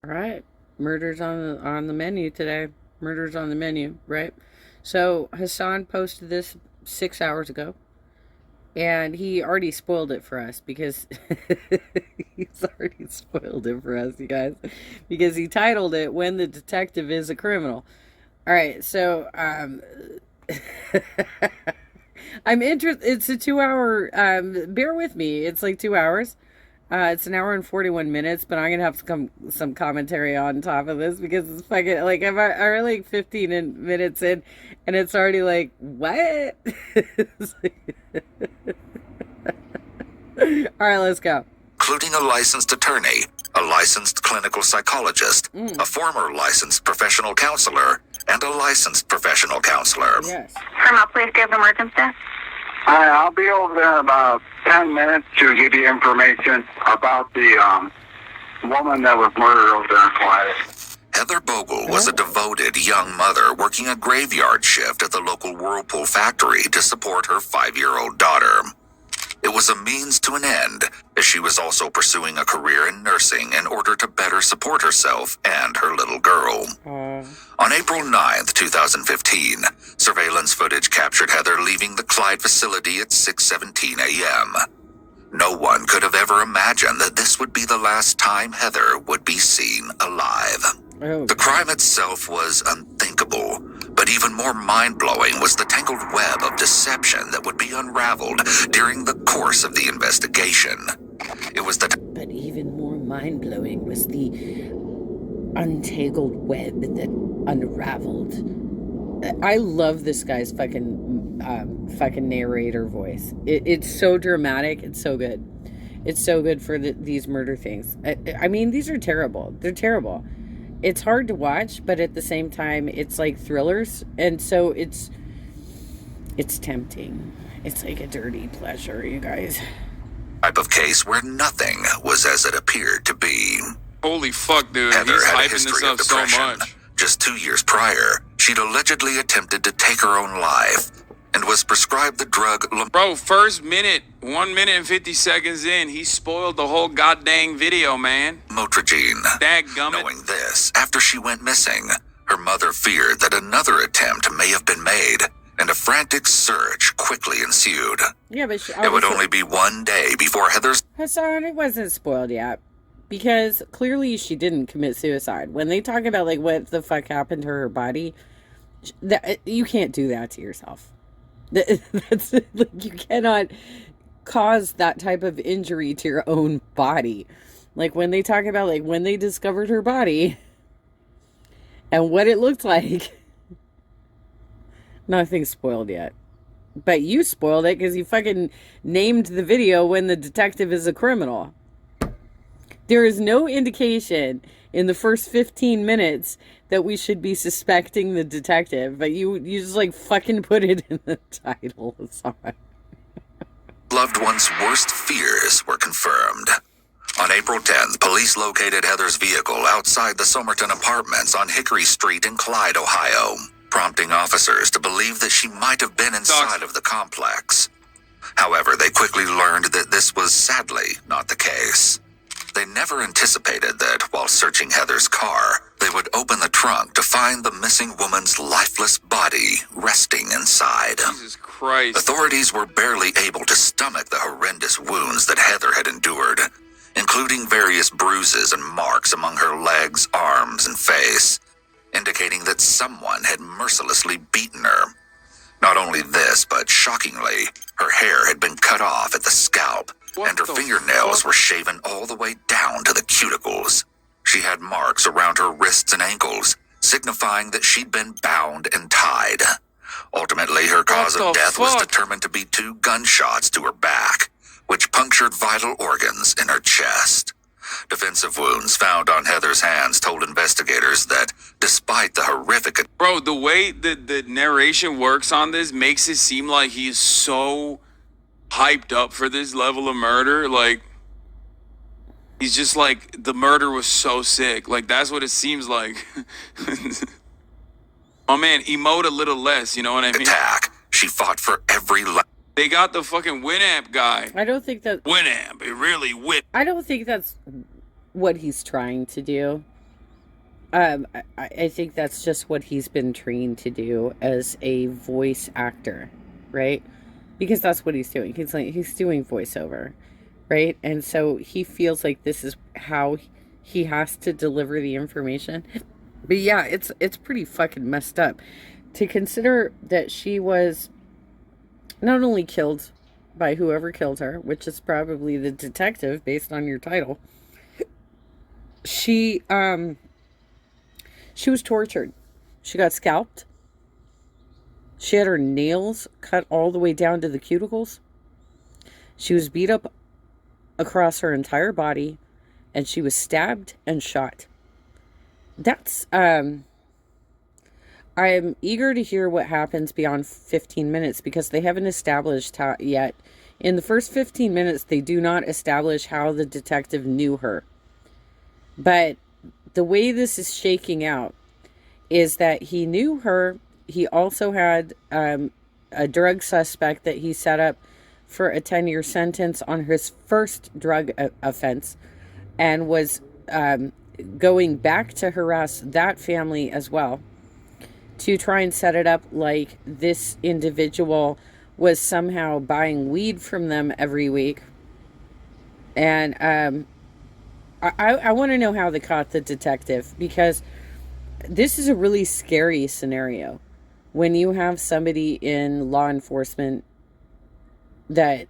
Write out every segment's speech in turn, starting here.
All right. Murder's on the menu today. Murder's on the menu, right? So Hassan posted this 6 hours ago, and he already spoiled it for us because he's already spoiled it for us, you guys, because he titled it "When the Detective is a Criminal." All right, so I'm interested. It's a 2 hour. Bear with me. It's like 2 hours. It's an hour and 41 minutes, but I'm gonna have to come some commentary on top of this because it's fucking like I'm already like 15 minutes in, and it's already like what? All right, let's go. Including a licensed attorney, a licensed clinical psychologist, a former licensed professional counselor, and a licensed professional counselor. Yes. From Police, do you have emergency? Hi, I'll be over there in about 10 minutes to give you information about the woman that was murdered over there in Clyde. Heather Bogle was a devoted young mother working a graveyard shift at the local Whirlpool factory to support her 5-year-old daughter. It was a means to an end, as she was also pursuing a career in nursing in order to better support herself and her little girl. On April 9th, 2015, surveillance footage captured Heather leaving the Clyde facility at 6:17 a.m. No one could have ever imagined that this would be the last time Heather would be seen alive. The crime itself was unthinkable, but even more mind-blowing was the tangled web of deception that would be unraveled during the course of the investigation. It was the But even more mind-blowing was the untangled web that unraveled. I love this guy's fucking narrator voice. It's so dramatic. It's so good. It's so good for these murder things. I mean, these are terrible. They're terrible. It's hard to watch, but at the same time, it's like thrillers, and so it's tempting. It's like a dirty pleasure, you guys. Type of case where nothing was as it appeared to be. Holy fuck, dude. Heather He's had a hyping this history of up so depression. much. Just 2 years prior, she'd allegedly attempted to take her own life and was prescribed the drug Bro, first minute, 1 minute and 50 seconds in, he spoiled the whole goddamn video, man. Lamotrigine. Dadgummit. Knowing this, after she went missing, her mother feared that another attempt may have been made, and a frantic search quickly ensued. Yeah, but It would only be one day before Heather's Hassan, it wasn't spoiled yet. Because clearly she didn't commit suicide. When they talk about like what the fuck happened to her body, that you can't do that to yourself. That's like, you cannot cause that type of injury to your own body. Like when they talk about like when they discovered her body and what it looked like, nothing's spoiled yet. But you spoiled it because you fucking named the video "When the Detective is a Criminal." There is no indication in the first 15 minutes that we should be suspecting the detective, but you just like fucking put it in the title. Sorry. loved one's worst fears were confirmed. On April 10th, police located Heather's vehicle outside the Somerton Apartments on Hickory Street in Clyde, Ohio, prompting officers to believe that she might have been inside of the complex. However, they quickly learned that this was sadly not the case. They never anticipated that while searching Heather's car, they would open the trunk to find the missing woman's lifeless body resting inside. Jesus Christ. Authorities were barely able to stomach the horrendous wounds that Heather had endured, including various bruises and marks among her legs, arms, and face, indicating that someone had mercilessly beaten her. Not only this, but shockingly, her hair had been cut off at the scalp, and her fingernails were shaven all the way down to the cuticles. She had marks around her wrists and ankles, signifying that she'd been bound and tied. Ultimately, her cause of death was determined to be 2 gunshots to her back, which punctured vital organs in her chest. Defensive wounds found on Heather's hands told investigators that, despite the horrific... Bro, the way the narration works on this makes it seem like he's so hyped up for this level of murder. Like, he's just like, the murder was so sick. Like, that's what it seems like. Oh man, emote a little less, you know what I mean? attack. She fought for every... They got the fucking Winamp guy. I don't think that... Winamp, it really win. I don't think that's what he's trying to do. I think that's just what he's been trained to do as a voice actor, right? Because that's what he's doing. He's doing voiceover, right? And so he feels like this is how he has to deliver the information. But yeah, it's pretty fucking messed up to consider that she was not only killed by whoever killed her, which is probably the detective based on your title. She was tortured. She got scalped. She had her nails cut all the way down to the cuticles. She was beat up across her entire body, and she was stabbed and shot. That's I am eager to hear what happens beyond 15 minutes because they haven't established how yet. In the first 15 minutes, they do not establish how the detective knew her. But the way this is shaking out is that he knew her. He also had a drug suspect that he set up for a 10-year sentence on his first drug offense and was going back to harass that family as well, to try and set it up like this individual was somehow buying weed from them every week. And I want to know how they caught the detective, because this is a really scary scenario when you have somebody in law enforcement that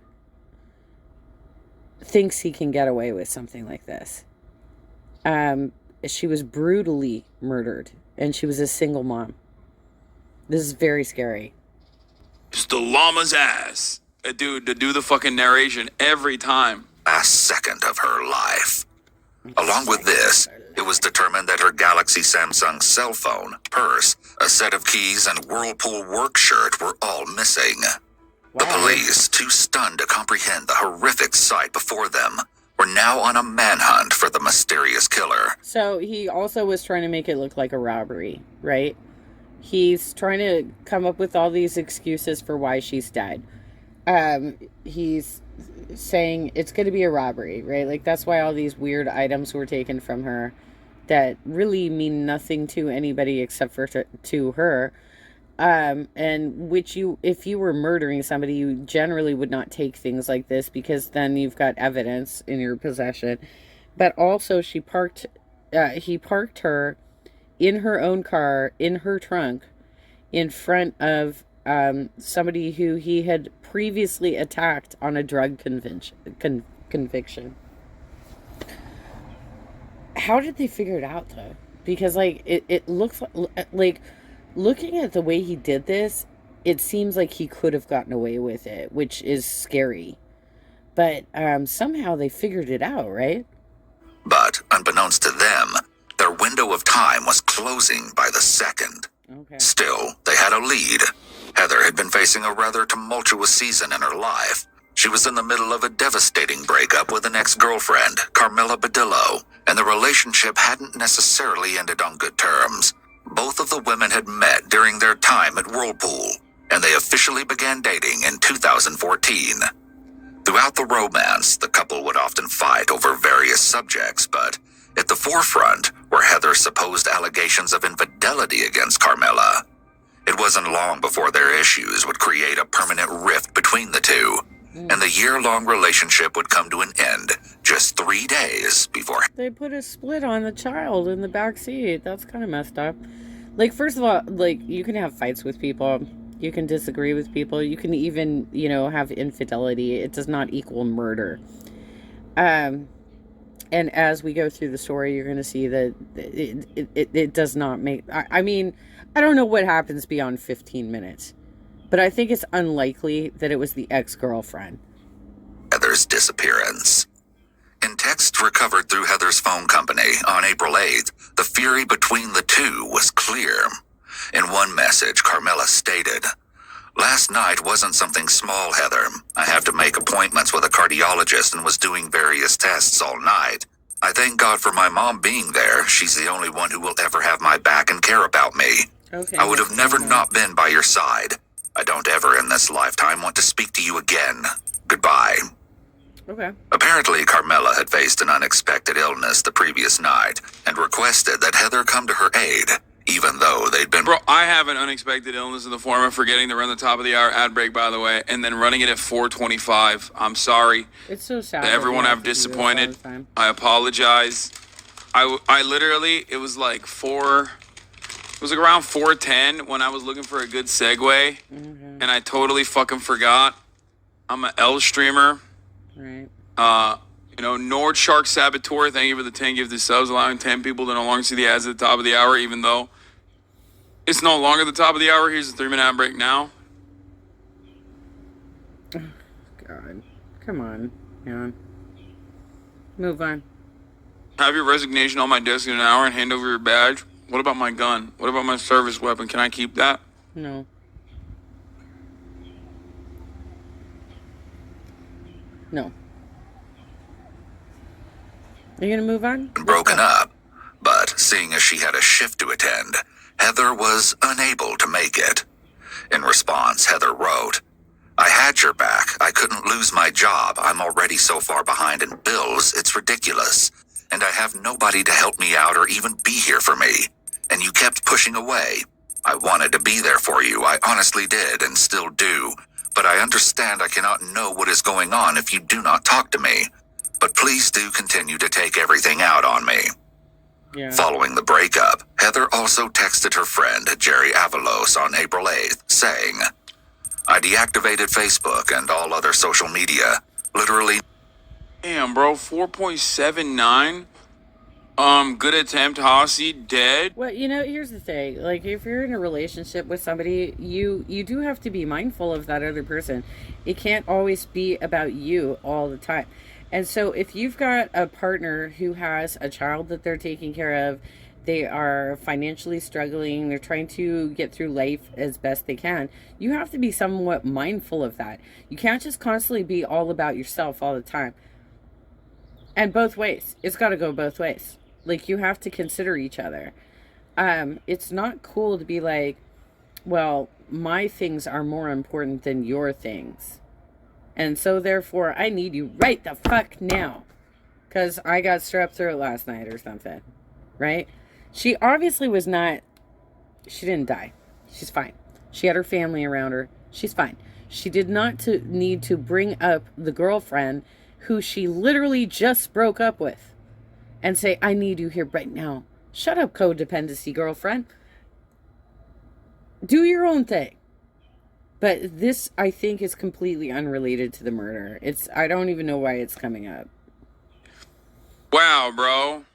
thinks he can get away with something like this. She was brutally murdered, and she was a single mom. This is very scary. It's the llama's ass. Dude, to do the fucking narration every time. Last second of her life. Along with this, it was determined that her Galaxy Samsung cell phone, purse, a set of keys, and Whirlpool work shirt were all missing. The police, too stunned to comprehend the horrific sight before them, were now on a manhunt for the mysterious killer. So he also was trying to make it look like a robbery, right? He's trying to come up with all these excuses for why she's dead. He's saying it's going to be a robbery, right? Like, that's why all these weird items were taken from her that really mean nothing to anybody except for to her. And which if you were murdering somebody, you generally would not take things like this, because then you've got evidence in your possession. But also he parked her in her own car, in her trunk, in front of somebody who he had previously attacked on a drug conviction. How did they figure it out, though? Because, like, it looks like looking at the way he did this, it seems like he could have gotten away with it, which is scary. But somehow they figured it out, right? But, unbeknownst to them, their window of time was closing by the second. Okay. Still, they had a lead. Heather had been facing a rather tumultuous season in her life. She was in the middle of a devastating breakup with an ex-girlfriend, Carmela Badillo, and the relationship hadn't necessarily ended on good terms. Both of the women had met during their time at Whirlpool, and they officially began dating in 2014. Throughout the romance, the couple would often fight over various subjects, but at the forefront were Heather's supposed allegations of infidelity against Carmela. It wasn't long before their issues would create a permanent rift between the two, and the year-long relationship would come to an end just 3 days before. They put a split on the child in the back seat. That's kind of messed up. Like, first of all, like, you can have fights with people. You can disagree with people. You can even, have infidelity. It does not equal murder. And as we go through the story, you're going to see that it does not make... I mean, I don't know what happens beyond 15 minutes. But I think it's unlikely that it was the ex-girlfriend. Heather's disappearance. In texts recovered through Heather's phone company on April 8th, the fury between the two was clear. In one message, Carmela stated, "Last night wasn't something small, Heather. I have to make appointments with a cardiologist and was doing various tests all night. I thank God for my mom being there. She's the only one who will ever have my back and care about me. Okay, I would have never not been by your side. I don't ever in this lifetime want to speak to you again. Goodbye." Okay. Apparently, Carmela had faced an unexpected illness the previous night and requested that Heather come to her aid, even though they'd been... Bro, I have an unexpected illness in the form of forgetting to run the top of the hour ad break, by the way, and then running it at 4:25. I'm sorry. It's so sad. To that everyone we have I've to do this all disappointed. the time. I apologize. I literally, it was like it was like around 4:10 when I was looking for a good segue, and I totally fucking forgot. I'm an L streamer. Right. Nord Shark Saboteur, thank you for the 10 gifted subs, allowing 10 people to no longer see the ads at the top of the hour, even though it's no longer the top of the hour. Here's a 3-minute ad break now. God. Come on, man. Move on. Have your resignation on my desk in an hour and hand over your badge. What about my gun? What about my service weapon? Can I keep that? No. No. Are you gonna move on? broken up, but seeing as she had a shift to attend, Heather was unable to make it. In response, Heather wrote, "I had your back. I couldn't lose my job. I'm already so far behind in bills, it's ridiculous. And I have nobody to help me out or even be here for me. And you kept pushing away. I wanted to be there for you. I honestly did and still do. But I understand I cannot know what is going on if you do not talk to me. But please do continue to take everything out on me." Yeah. Following the breakup, Heather also texted her friend Jerry Avalos on April 8th, saying, "I deactivated Facebook and all other social media. Literally, Damn, bro, 4.79. Good attempt, Hossie, dead. Well, here's the thing. Like, if you're in a relationship with somebody, you do have to be mindful of that other person. It can't always be about you all the time. And so if you've got a partner who has a child that they're taking care of, they are financially struggling, they're trying to get through life as best they can, you have to be somewhat mindful of that. You can't just constantly be all about yourself all the time. And both ways. It's got to go both ways. Like, you have to consider each other. It's not cool to be like, well, my things are more important than your things. And so, therefore, I need you right the fuck now. Because I got strep throat last night or something. Right? She obviously was not... She didn't die. She's fine. She had her family around her. She's fine. She did not need to bring up the girlfriend who she literally just broke up with and say, "I need you here right now." Shut up, codependency girlfriend. Do your own thing. But this, I think, is completely unrelated to the murder. I don't even know why it's coming up. Wow, bro.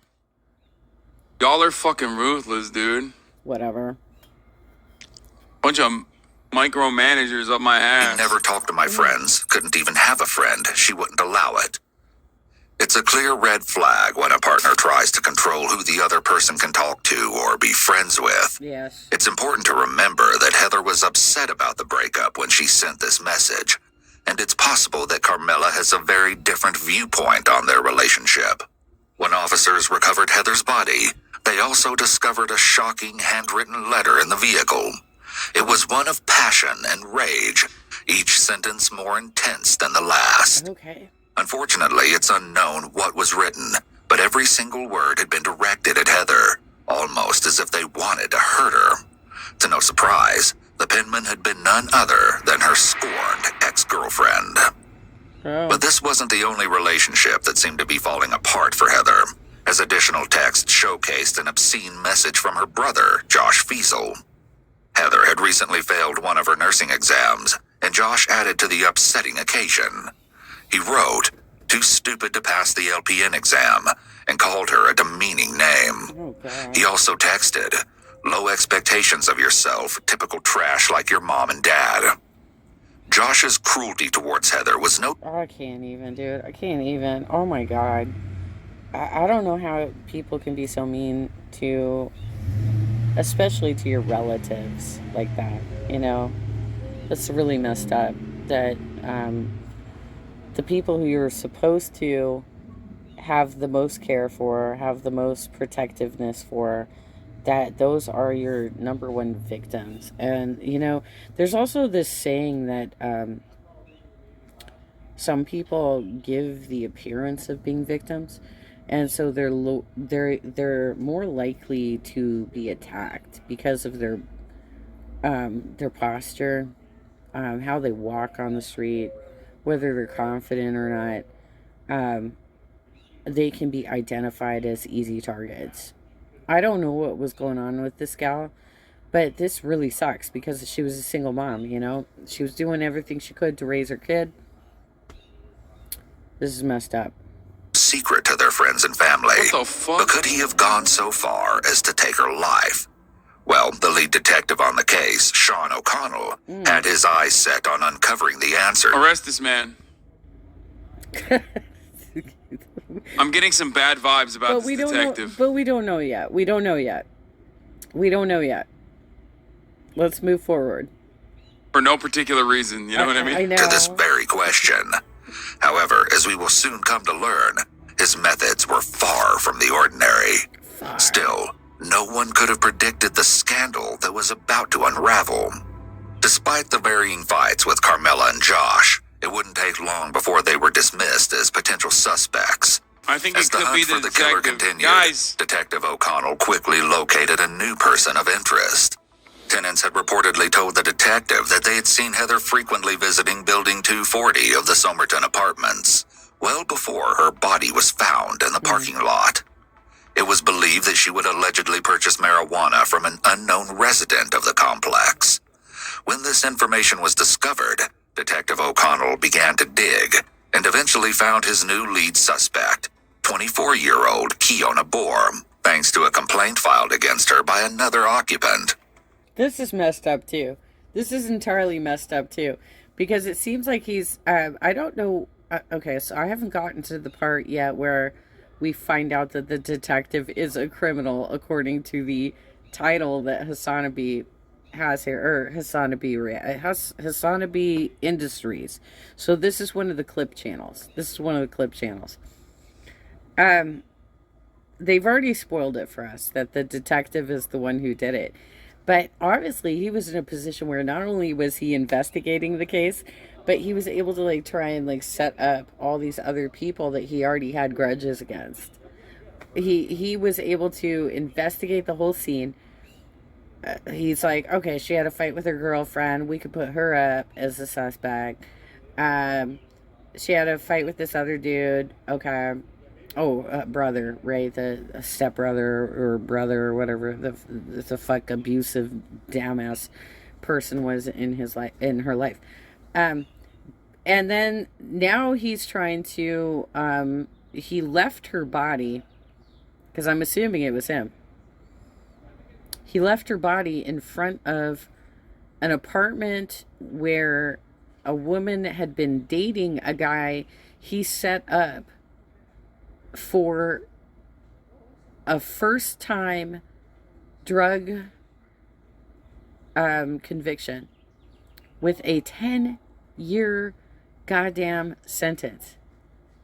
Y'all are fucking ruthless, dude. Whatever. Bunch of micromanagers up my ass. never talked to my friends, couldn't even have a friend. She wouldn't allow it. It's a clear red flag when a partner tries to control who the other person can talk to or be friends with. Yes. It's important to remember that Heather was upset about the breakup when she sent this message, and it's possible that Carmela has a very different viewpoint on their relationship. When officers recovered Heather's body, they also discovered a shocking handwritten letter in the vehicle. It was one of passion and rage, each sentence more intense than the last. Okay. Unfortunately, it's unknown what was written, but every single word had been directed at Heather, almost as if they wanted to hurt her. To no surprise, the penman had been none other than her scorned ex-girlfriend. Oh. But this wasn't the only relationship that seemed to be falling apart for Heather, as additional text showcased an obscene message from her brother, Josh Fiesel. Heather had recently failed one of her nursing exams, and Josh added to the upsetting occasion. He wrote, "Too stupid to pass the LPN exam," and called her a demeaning name. Oh, God. He also texted, "Low expectations of yourself, typical trash like your mom and dad." Josh's cruelty towards Heather was no I can't even, dude. I can't even. Oh, my God. I don't know how people can be so mean to... especially to your relatives like that, It's really messed up that the people who you're supposed to have the most care for, have the most protectiveness for, that those are your number one victims. And, there's also this saying that some people give the appearance of being victims, and so they're more likely to be attacked because of their posture, how they walk on the street, whether they're confident or not. They can be identified as easy targets. I don't know what was going on with this gal, but this really sucks because she was a single mom, you know? She was doing everything she could to raise her kid. This is messed up. Secret to their friends and family. What the fuck? But could he have gone so far as to take her life? Well, the lead detective on the case, Sean O'Connell, had his eyes set on uncovering the answer. Arrest this man. I'm getting some bad vibes about this detective. But we don't know yet. We don't know yet. Let's move forward. For no particular reason, you know what I mean? I know. To this very question. However, as we will soon come to learn, his methods were far from the ordinary. Still, no one could have predicted the scandal that was about to unravel. Despite the varying fights with Carmela and Josh, it wouldn't take long before they were dismissed as potential suspects. I think As it the could hunt be for the the killer detective. continued, Guys, Detective O'Connell quickly located a new person of interest. Tenants had reportedly told the detective that they had seen Heather frequently visiting Building 240 of the Somerton Apartments, well before her body was found in the parking lot. It was believed that she would allegedly purchase marijuana from an unknown resident of the complex. When this information was discovered, Detective O'Connell began to dig and eventually found his new lead suspect, 24-year-old Kiona Bohr, thanks to a complaint filed against her by another occupant. This is messed up too. This is entirely messed up too. Because it seems like he's, I don't know. Okay, so I haven't gotten to the part yet where we find out that the detective is a criminal according to the title that Hasanabi has here, or Hasanabi Industries. So this is one of the clip channels. They've already spoiled it for us that the detective is the one who did it. But obviously he was in a position where not only was he investigating the case, but he was able to like try and like set up all these other people that he already had grudges against. He was able to investigate the whole scene. He's like, okay, she had a fight with her girlfriend. We could put her up as a suspect. She had a fight with this other dude. Okay. Brother, right? The stepbrother or brother or whatever the fuck abusive damn ass person was in her life. And then now he's trying to he left her body, because I'm assuming it was him. He left her body in front of an apartment where a woman had been dating a guy he set up for a first-time drug conviction with a 10-year goddamn sentence,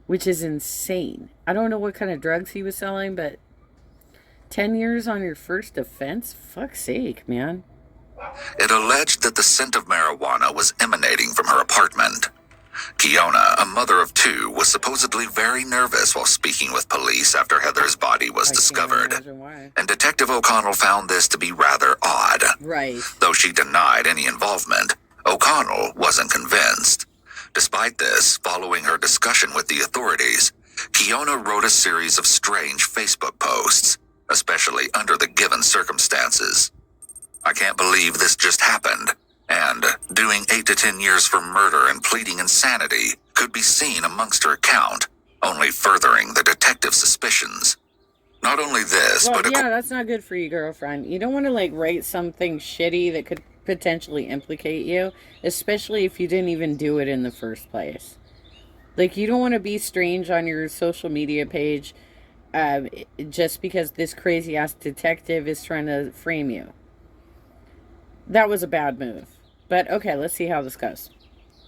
which is insane. I don't know what kind of drugs he was selling, but 10 years on your first offense? Fuck's sake, man. It alleged that the scent of marijuana was emanating from her apartment. Kiona, a mother of two, was supposedly very nervous while speaking with police after Heather's body was discovered. Can't imagine why. And Detective O'Connell found this to be rather odd. Right. Though she denied any involvement, O'Connell wasn't convinced. Despite this, following her discussion with the authorities, Kiona wrote a series of strange Facebook posts, especially under the given circumstances. I can't believe this just happened. And doing 8 to 10 years for murder and pleading insanity could be seen amongst her account, only furthering the detective's suspicions. Not only this, Well, but yeah, that's not good for you, girlfriend. You don't want to, like, write something shitty that could potentially implicate you, especially if you didn't even do it in the first place. Like, you don't want to be strange on your social media page just because this crazy-ass detective is trying to frame you. That was a bad move. But, okay, let's see how this goes.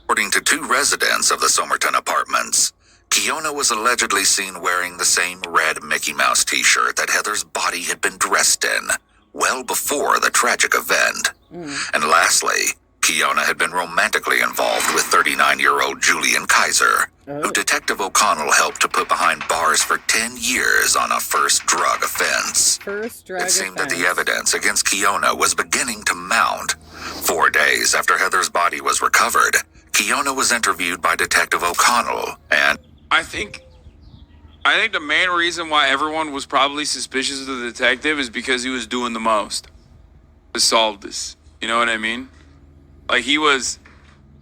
according to 2 residents of the Somerton Apartments, Kiona was allegedly seen wearing the same red Mickey Mouse t-shirt that Heather's body had been dressed in, well before the tragic event. And lastly, Kiona had been romantically involved with 39-year-old Julian Kaiser, who Detective O'Connell helped to put behind bars for 10 years on a first drug offense. It seemed that the evidence against Kiona was beginning to mount. 4 days after Heather's body was recovered, Kiona was interviewed by Detective O'Connell, and I think the main reason why everyone was probably suspicious of the detective is because he was doing the most to solve this. You know what I mean? Like he was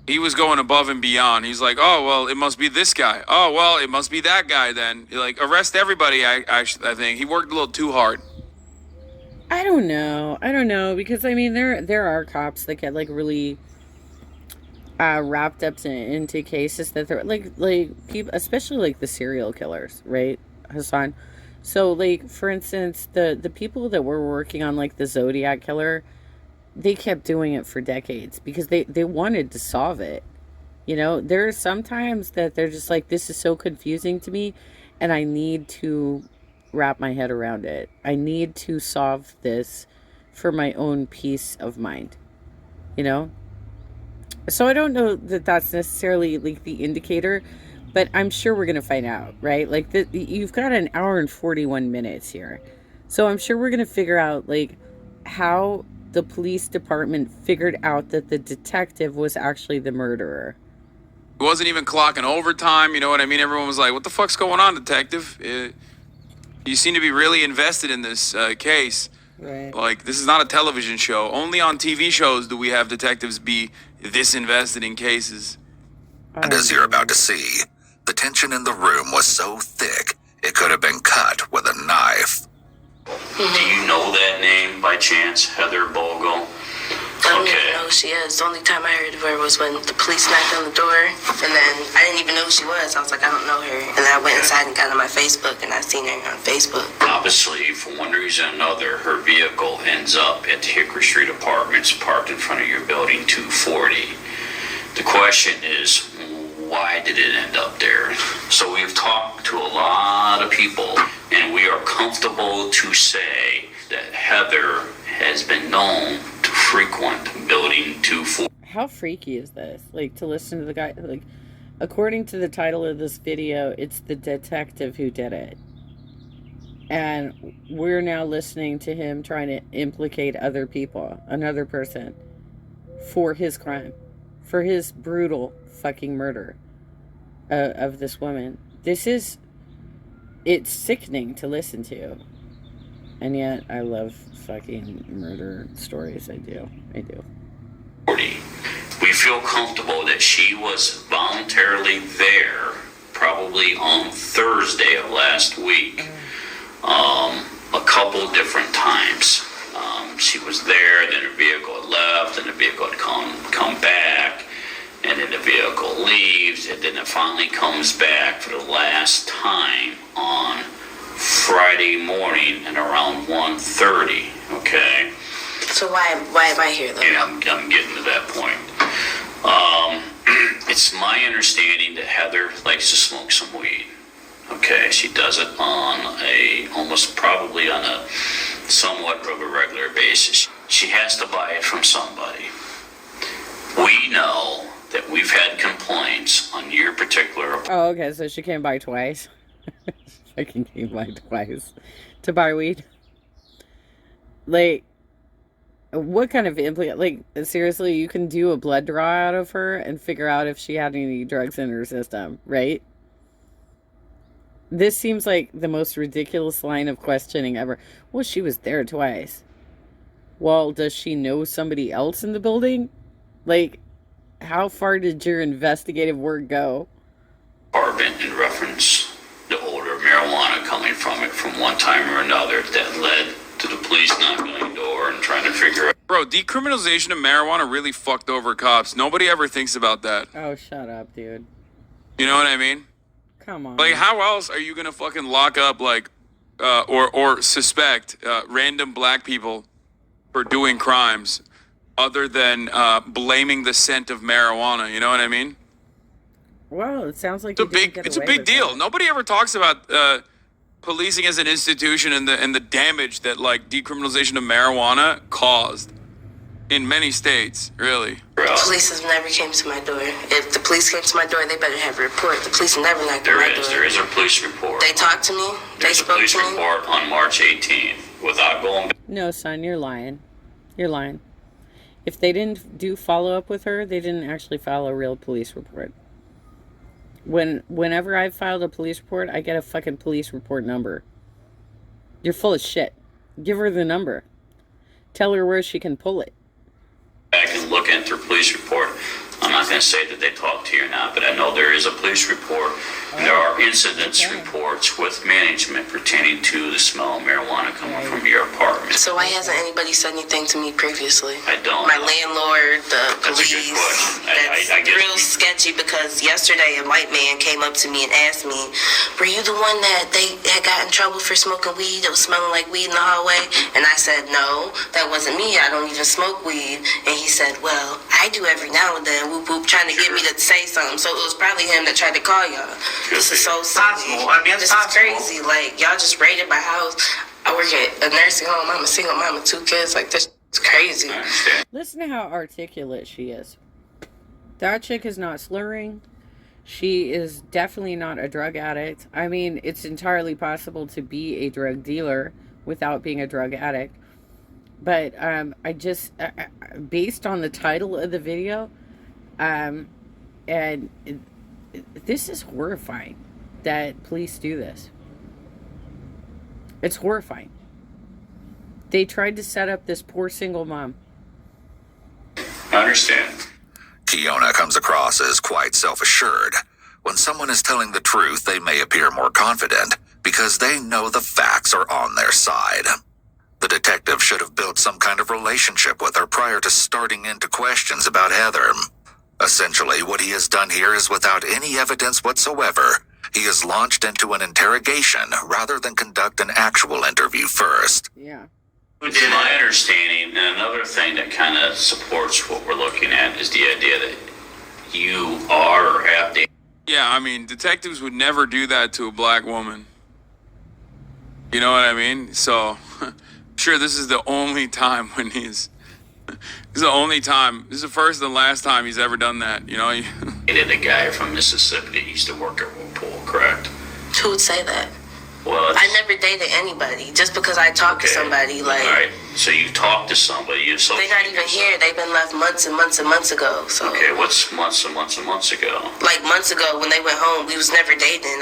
going above and beyond. He's like, oh well, it must be this guy. Oh well, it must be that guy. Then like arrest everybody. I think he worked a little too hard. I don't know because I mean there are cops that get like really wrapped up into cases that they're like people, especially like the serial killers, right, Hassan? So like for instance, the people that were working on like the Zodiac killer, they kept doing it for decades because they wanted to solve it. You know, there are sometimes that they're just like, this is so confusing to me and I need to wrap my head around it. I need to solve this for my own peace of mind, you know? So I don't know that that's necessarily like the indicator, but I'm sure we're going to find out, right? Like you've got an hour and 41 minutes here. So I'm sure we're going to figure out like how the police department figured out that the detective was actually the murderer. He wasn't even clocking overtime. You know what I mean? Everyone was like, what the fuck's going on, detective? You seem to be really invested in this case. Right. Like, this is not a television show. Only on TV shows do we have detectives be this invested in cases. And as you're about to see, the tension in the room was so thick, it could have been cut with a knife. Do you know that name by chance, Heather Bogle? I don't even know who she is. The only time I heard of her was when the police knocked on the door, and then I didn't even know who she was. I was like, I don't know her. And I went inside and got on my Facebook, and I seen her on Facebook. Obviously, for one reason or another, her vehicle ends up at the Hickory Street Apartments, parked in front of your building 240. The question is, why did it end up there? So we've talked to a lot of people, and we are comfortable to say that Heather has been known to frequent building 240. How freaky is this? Like, to listen to the guy, like, according to the title of this video, it's the detective who did it. And we're now listening to him trying to implicate other people, another person, for his crime, for his brutal fucking murder of this woman. It's sickening to listen to. And yet, I love fucking murder stories. I do. We feel comfortable that she was voluntarily there, probably on Thursday of last week, a couple different times. She was there, then her vehicle had left, and the vehicle had come back, and then the vehicle leaves, and then it finally comes back for the last time on Friday morning and around 1:30, okay? So why am I here, though? And I'm getting to that point. It's my understanding that Heather likes to smoke some weed, okay? She does it probably on a somewhat of a regular basis. She has to buy it from somebody. We know that we've had complaints on your particular... Oh, okay, so she came by twice. Fucking came by twice to buy weed. Like, what kind of like, seriously, you can do a blood draw out of her and figure out if she had any drugs in her system, right? This seems like the most ridiculous line of questioning ever. Well, she was there twice. Well, does she know somebody else in the building? Like, how far did your investigative work go? Apartment in reference the odor of marijuana coming from it from one time or another that led to the police knocking on the door and trying to figure out. Bro, decriminalization of marijuana really fucked over cops. Nobody ever thinks about that. Oh, shut up, dude. You know what I mean? Come on. Like, how else are you gonna fucking lock up, like, or suspect random black people for doing crimes other than blaming the scent of marijuana? You know what I mean? Well, it sounds like it's a big deal. Nobody ever talks about policing as an institution and the damage that like decriminalization of marijuana caused. in many states, really. Police have never came to my door. If the police came to my door, they better have a report. The police never knocked on my door. There is a police report. They talked to me. They There's a spoke police to me. report on March 18th. Without going back. No, son, you're lying. You're lying. If they didn't do follow-up with her, they didn't actually file a real police report. Whenever I've filed a police report, I get a fucking police report number. You're full of shit. Give her the number. Tell her where she can pull it. Back and look into her police report. I'm not going to say that they talked to you or not, but I know there is a police report. And there are incidents reports with management pertaining to the smell of marijuana coming from your apartment. So why hasn't anybody said anything to me previously? I don't My know. landlord, the That's a police. good question. That's I guess real sketchy because yesterday a white man came up to me and asked me, were you the one that they had got in trouble for smoking weed that was smelling like weed in the hallway? And I said, no, that wasn't me. I don't even smoke weed. And he said, well, I do every now and then, whoop whoop, trying to get me to say something. So it was probably him that tried to call y'all. This is so silly. Possible. I mean, it's this possible. is crazy. Like, y'all just raided my house. I work at a nursing home. I'm a single mom with 2 kids. Like, this is crazy. I understand. Listen to how articulate she is. That chick is not slurring. She is definitely not a drug addict. I mean, it's entirely possible to be a drug dealer without being a drug addict. But I just, based on the title of the video, this is horrifying that police do this. It's horrifying. They tried to set up this poor single mom. I understand. Kiona comes across as quite self-assured. When someone is telling the truth, they may appear more confident because they know the facts are on their side. The detective should have built some kind of relationship with her prior to starting into questions about Heather. Essentially, what he has done here is without any evidence whatsoever, he has launched into an interrogation rather than conduct an actual interview first. Yeah. It's my understanding, and another thing that kind of supports what we're looking at is the idea that you are or have the. Yeah, I mean, detectives would never do that to a black woman. You know what I mean? So, sure, this is the only time when this is the only time. This is the first and last time he's ever done that. You know. The guy from Mississippi that used to work at Whirlpool, correct? Who would say that? Well, I never dated anybody. Just because I talk to somebody, like, all right. So you talked to somebody. You they're not even here. They've been left months and months and months ago. So, Okay, what's months and months and months ago? like months ago when they went home, we was never dating.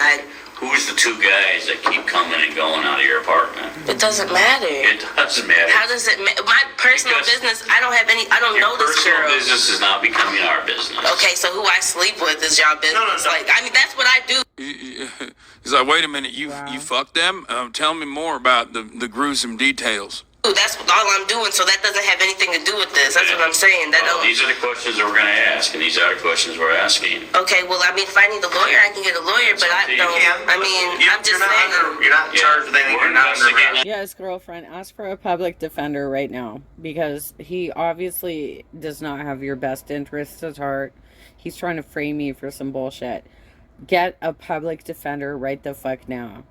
Who's the 2 guys that keep coming and going out of your apartment? It doesn't matter. It doesn't matter. How does it? My personal Because business. I don't have any. I don't Your know this personal girl. business is not becoming our business. Okay, so who I sleep with is y'all business. No. Like, I mean, that's what I do. He's like, wait a minute, you fucked them? Tell me more about the gruesome details. That's all I'm doing. So that doesn't have anything to do with this. That's what I'm saying. That Well, don't. these are the questions that we're going to ask, and these are the questions we're asking. Okay, well, I mean, if I need a lawyer, I can get a lawyer, but I don't. I mean, I'm just saying. You're not in charge of anything. You're not under arrest. Yes, girlfriend, ask for a public defender right now because he obviously does not have your best interests at heart. He's trying to frame you for some bullshit. Get a public defender right the fuck now.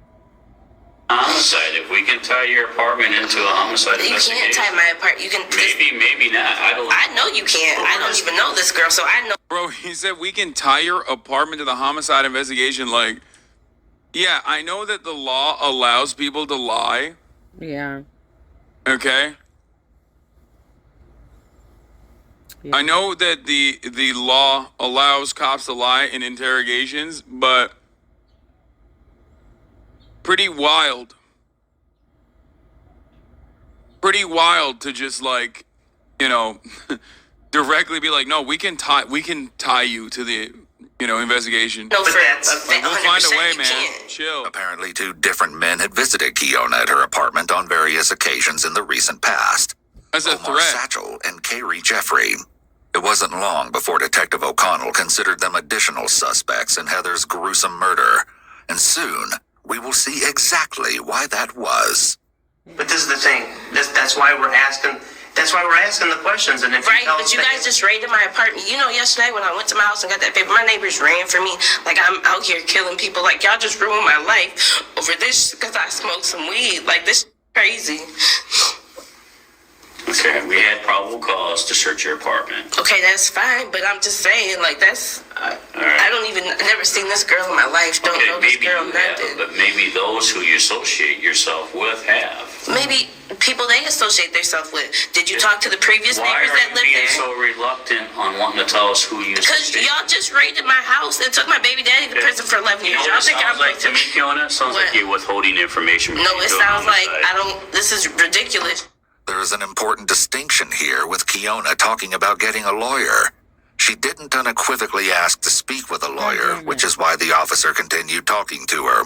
Homicide. If we can tie your apartment into a homicide You investigation. can't tie my apart. You can. Maybe not. I don't. I know you can't. I don't even know this girl, so I know. Bro, he said we can tie your apartment to the homicide investigation. Like, yeah, I know that the law allows people to lie. Yeah. Okay. Yeah. I know that the law allows cops to lie in interrogations, but pretty wild. Pretty wild to just like, you know, directly be like, no, we can tie you to the, you know, investigation. No, for that's- Like, we'll find a 100% way, you man. can't. Chill. Apparently, 2 different men had visited Kiona at her apartment on various occasions in the recent past. That's a Omar threat. Satchel and Kari Jeffrey. It wasn't long before Detective O'Connell considered them additional suspects in Heather's gruesome murder. And soon, we will see exactly why that was. But this is the thing. That's why we're asking. That's why we're asking the questions. And if Right, you tell but us you that- guys just raided my apartment. You know, yesterday when I went to my house and got that paper, my neighbors ran for me. Like, I'm out here killing people. Like, y'all just ruined my life over this because I smoked some weed. Like, this crazy. Okay, we had problems probable cause to search your apartment. Okay, that's fine, but I'm just saying, like, that's... I never seen this girl in my life. Don't know this maybe girl, you have, nothing. but maybe those who you associate yourself with have. Maybe people they associate themselves with. Did you talk to the previous Why neighbors are that you lived being there? so reluctant on wanting to tell us who you Because associate? y'all just raided my house and took my baby daddy to prison for 11 You years. know Y'all what it think I'm sounds like to me, Fiona? It sounds like What? you're withholding information. No, it sounds like I don't... This is ridiculous. There is an important distinction here with Kiona talking about getting a lawyer. She didn't unequivocally ask to speak with a lawyer, which is why the officer continued talking to her.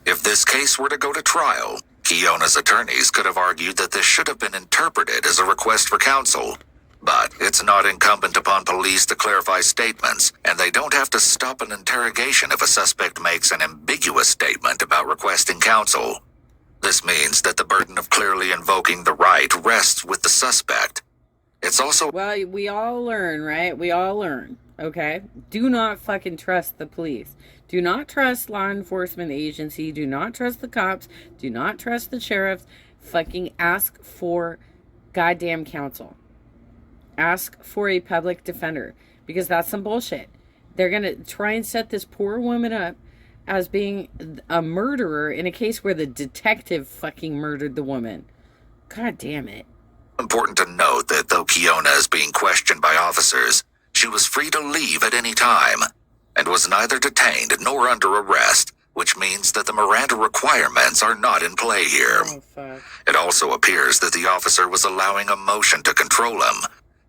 If this case were to go to trial, Kiona's attorneys could have argued that this should have been interpreted as a request for counsel. But it's not incumbent upon police to clarify statements, and they don't have to stop an interrogation if a suspect makes an ambiguous statement about requesting counsel. This means that the burden of clearly invoking the right rests with the suspect. It's also... Well, we all learn, right? We all learn, okay? Do not fucking trust the police. Do not trust law enforcement agency. Do not trust the cops. Do not trust the sheriffs. Fucking ask for goddamn counsel. Ask for a public defender. Because that's some bullshit. They're gonna try and set this poor woman up as being a murderer in a case where the detective fucking murdered the woman. God damn it. important to note that though Kiona is being questioned by officers, she was free to leave at any time and was neither detained nor under arrest, which means that the Miranda requirements are not in play here. Oh, fuck. It also appears that the officer was allowing emotion to control him.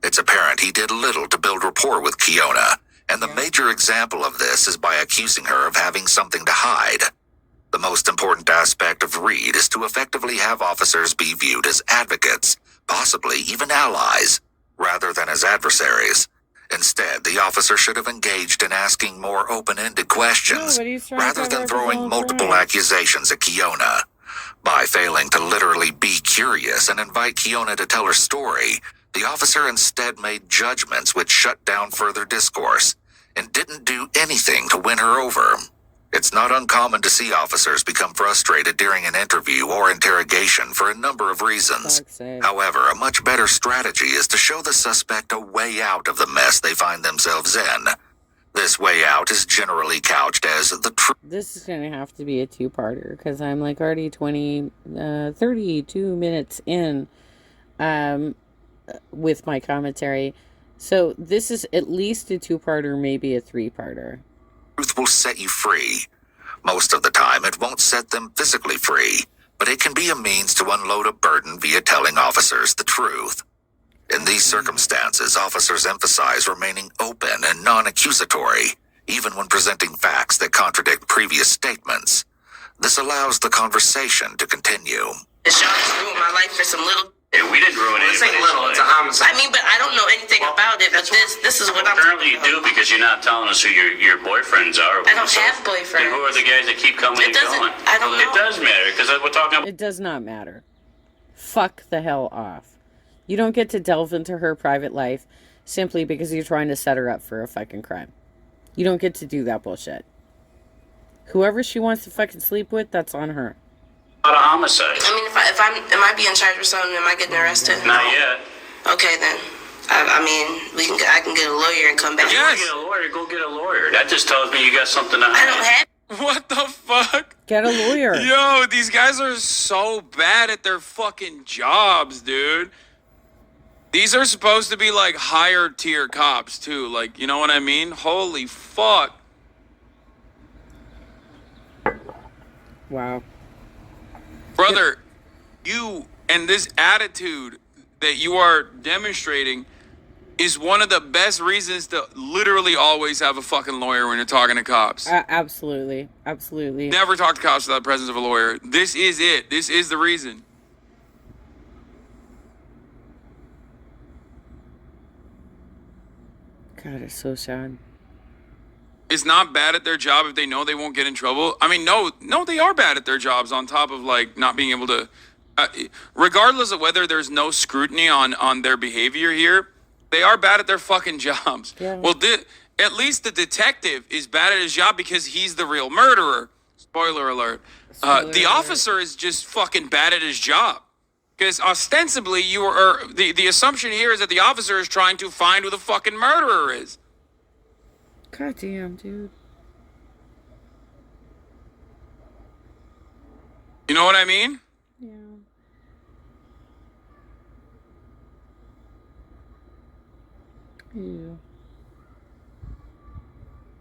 It's apparent he did little to build rapport with Kiona, and the major example of this is by accusing her of having something to hide. The most important aspect of Reed is to effectively have officers be viewed as advocates, possibly even allies, rather than as adversaries. Instead, the officer should have engaged in asking more open-ended questions, No, but he's trying to rather cover than up his throwing own multiple crime. accusations at Kiona. By failing to literally be curious and invite Kiona to tell her story, the officer instead made judgments which shut down further discourse, and didn't do anything to win her over. It's not uncommon to see officers become frustrated during an interview or interrogation for a number of reasons. Fuck's sake. However, a much better strategy is to show the suspect a way out of the mess they find themselves in. This way out is generally couched as the truth. This is going to have to be a two-parter because I'm like already 32 minutes in with my commentary. So this is at least a two-parter, maybe a three-parter. Truth will set you free. Most of the time, it won't set them physically free, but it can be a means to unload a burden via telling officers the truth. In these circumstances, officers emphasize remaining open and non-accusatory, even when presenting facts that contradict previous statements. This allows the conversation to continue. Y'all just ruined my life for some little... Yeah, we didn't ruin This ain't anybody's little, it's a life. homicide. I mean, but I don't know anything about it, but this is what I'm Apparently you talking do about. because you're not telling us who your boyfriends are. I don't So- have boyfriends. Then who are the guys that keep coming It and doesn't- going? I don't It know. does matter because we're talking about It does not matter. Fuck the hell off. You don't get to delve into her private life simply because you're trying to set her up for a fucking crime. You don't get to do that bullshit. Whoever she wants to fucking sleep with, that's on her. a homicide. I mean, am I being charged with something? Am I getting arrested? Not yet. Okay, then. I mean, I can get a lawyer and come back. Yes. Get a lawyer. Go get a lawyer. That just tells me you got something to I hide. don't have... What the fuck? Get a lawyer. Yo, these guys are so bad at their fucking jobs, dude. These are supposed to be like higher tier cops too. Like, you know what I mean? Holy fuck. Wow. Brother, you and this attitude that you are demonstrating is one of the best reasons to literally always have a fucking lawyer when you're talking to cops. Absolutely. Absolutely. Never talk to cops without the presence of a lawyer. This is it. This is the reason. God, it's so sad. Is not bad at their job if they know they won't get in trouble. I mean, no, they are bad at their jobs on top of like not being able to, regardless of whether there's no scrutiny on their behavior here, they are bad at their fucking jobs. Yeah. Well, at least the detective is bad at his job because he's the real murderer. Spoiler alert. Spoiler The alert. officer is just fucking bad at his job. Because ostensibly, the assumption here is that the officer is trying to find who the fucking murderer is. God damn, dude. You know what I mean? Yeah. Ew.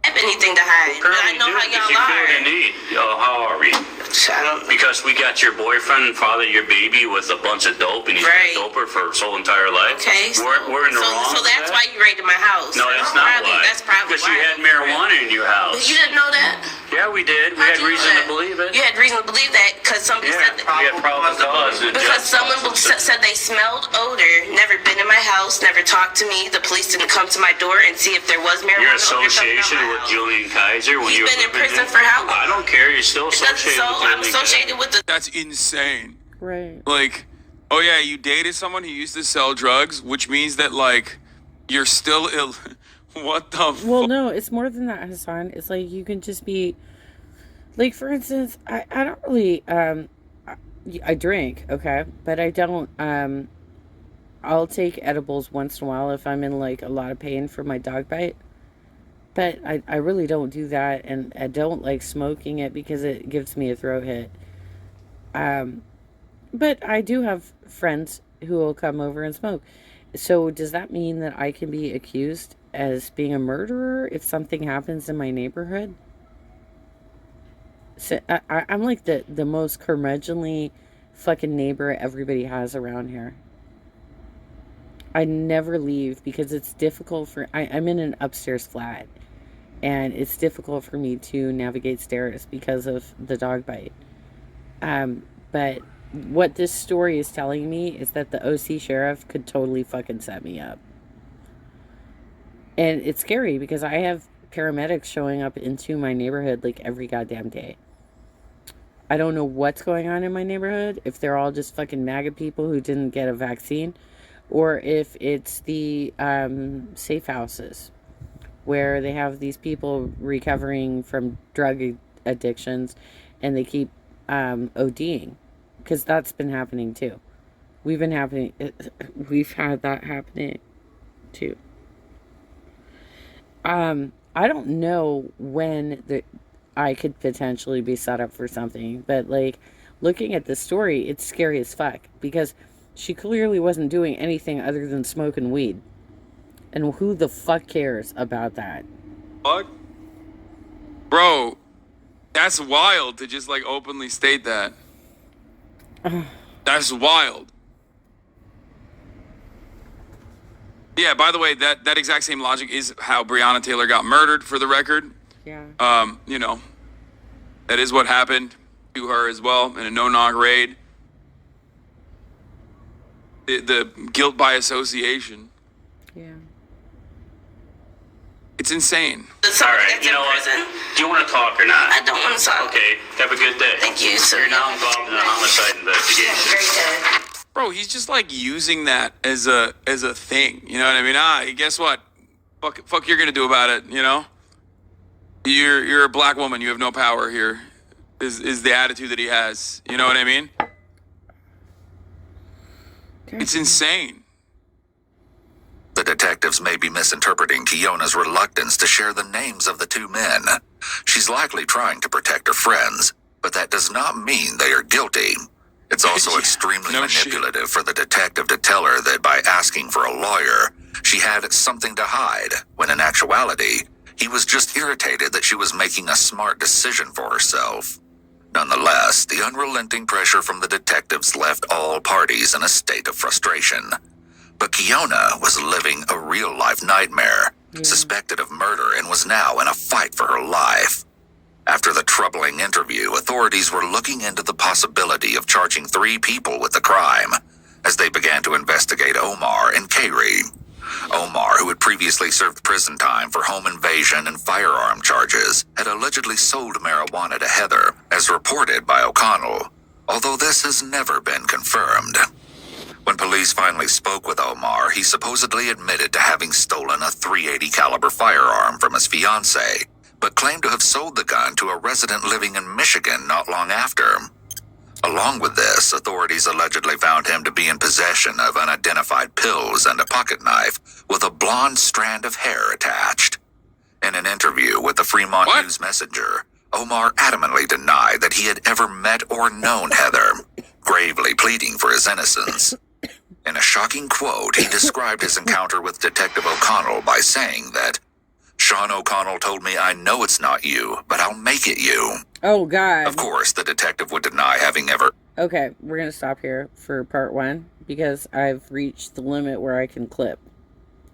I have anything to hide. But I know how y'all are. Indeed. How are we? I don't. Because we got your boyfriend and father your baby with a bunch of dope, and he's Right. been a doper for his whole entire life. Okay, so, We're in the so, wrong. so for that's that? why you raided my house. No, that's not why. That's probably because why. you had marijuana in your house. You didn't know that? Yeah, we did. We How'd had you know reason to that? believe it. You had reason to believe that because somebody Yeah, said that. we had probable cause. Because someone said they smelled odor, never been in my house, never talked to me. The police didn't come to my door and see if there was marijuana. Your odor coming out association my with house. Julian Kaiser when He's you were been in living prison there? for how long? I don't care. You're still It doesn't- associated so with I'm Julian associated with the. That's insane. Right. Like, oh yeah, you dated someone who used to sell drugs, which means that like you're still ill. What the? Well, no, it's more than that, Hassan. It's like you can just be, like, for instance, I don't really, I drink, okay, but I don't, I'll take edibles once in a while if I'm in, like, a lot of pain for my dog bite, but I really don't do that, and I don't like smoking it because it gives me a throat hit. But I do have friends who will come over and smoke. So does that mean that I can be accused as being a murderer if something happens in my neighborhood? So I'm like the most curmudgeonly fucking neighbor everybody has around here. I never leave because it's difficult for... I'm in an upstairs flat. And it's difficult for me to navigate stairs because of the dog bite. But what this story is telling me is that the OC sheriff could totally fucking set me up. And it's scary because I have paramedics showing up into my neighborhood like every goddamn day. I don't know what's going on in my neighborhood, if they're all just fucking MAGA people who didn't get a vaccine, or if it's the safe houses where they have these people recovering from drug addictions and they keep ODing. Because that's been happening too. We've had that happening too. I don't know when I could potentially be set up for something, but like looking at the story, it's scary as fuck because she clearly wasn't doing anything other than smoking weed. And who the fuck cares about that? Fuck? Bro, that's wild to just like openly state that. That's wild. Yeah, by the way, that exact same logic is how Breonna Taylor got murdered, for the record. Yeah. You know, that is what happened to her as well in a no-knock raid. The guilt by association. Yeah. It's insane. All right, you know what? Do you want to talk or not? I don't want to talk. Okay, have a good day. Thank you, sir. You're now involved in a homicide Have a investigation. great day. Bro, he's just like using that as a thing. You know what I mean? Guess what? Fuck you're gonna do about it, you know? You're a black woman, you have no power here. Is the attitude that he has. You know what I mean? It's insane. The detectives may be misinterpreting Kiona's reluctance to share the names of the two men. She's likely trying to protect her friends, but that does not mean they are guilty. It's also extremely No shit. manipulative for the detective to tell her that by asking for a lawyer, she had something to hide, when in actuality, he was just irritated that she was making a smart decision for herself. Nonetheless, the unrelenting pressure from the detectives left all parties in a state of frustration. But Kiona was living a real-life nightmare, suspected of murder, and was now in a fight for her life. After the troubling interview, authorities were looking into the possibility of charging 3 people with the crime, as they began to investigate Omar and Kayri. Omar, who had previously served prison time for home invasion and firearm charges, had allegedly sold marijuana to Heather, as reported by O'Connell, although this has never been confirmed. When police finally spoke with Omar, he supposedly admitted to having stolen a .380 caliber firearm from his fiancée, but claimed to have sold the gun to a resident living in Michigan not long after. Along with this, authorities allegedly found him to be in possession of unidentified pills and a pocket knife with a blonde strand of hair attached. In an interview with the Fremont What? News Messenger, Omar adamantly denied that he had ever met or known Heather, gravely pleading for his innocence. In a shocking quote, he described his encounter with Detective O'Connell by saying that, "Sean O'Connell told me, I know it's not you, but I'll make it you." Oh, God. Of course, the detective would deny having ever... Okay, we're going to stop here for part 1 because I've reached the limit where I can clip.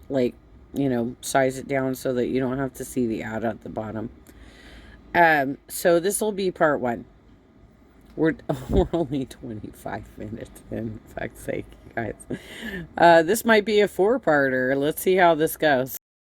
Like, you know, size it down so that you don't have to see the ad at the bottom. So this will be part 1. We're only 25 minutes in, for fuck's sake, you guys. This might be a 4-parter. Let's see how this goes.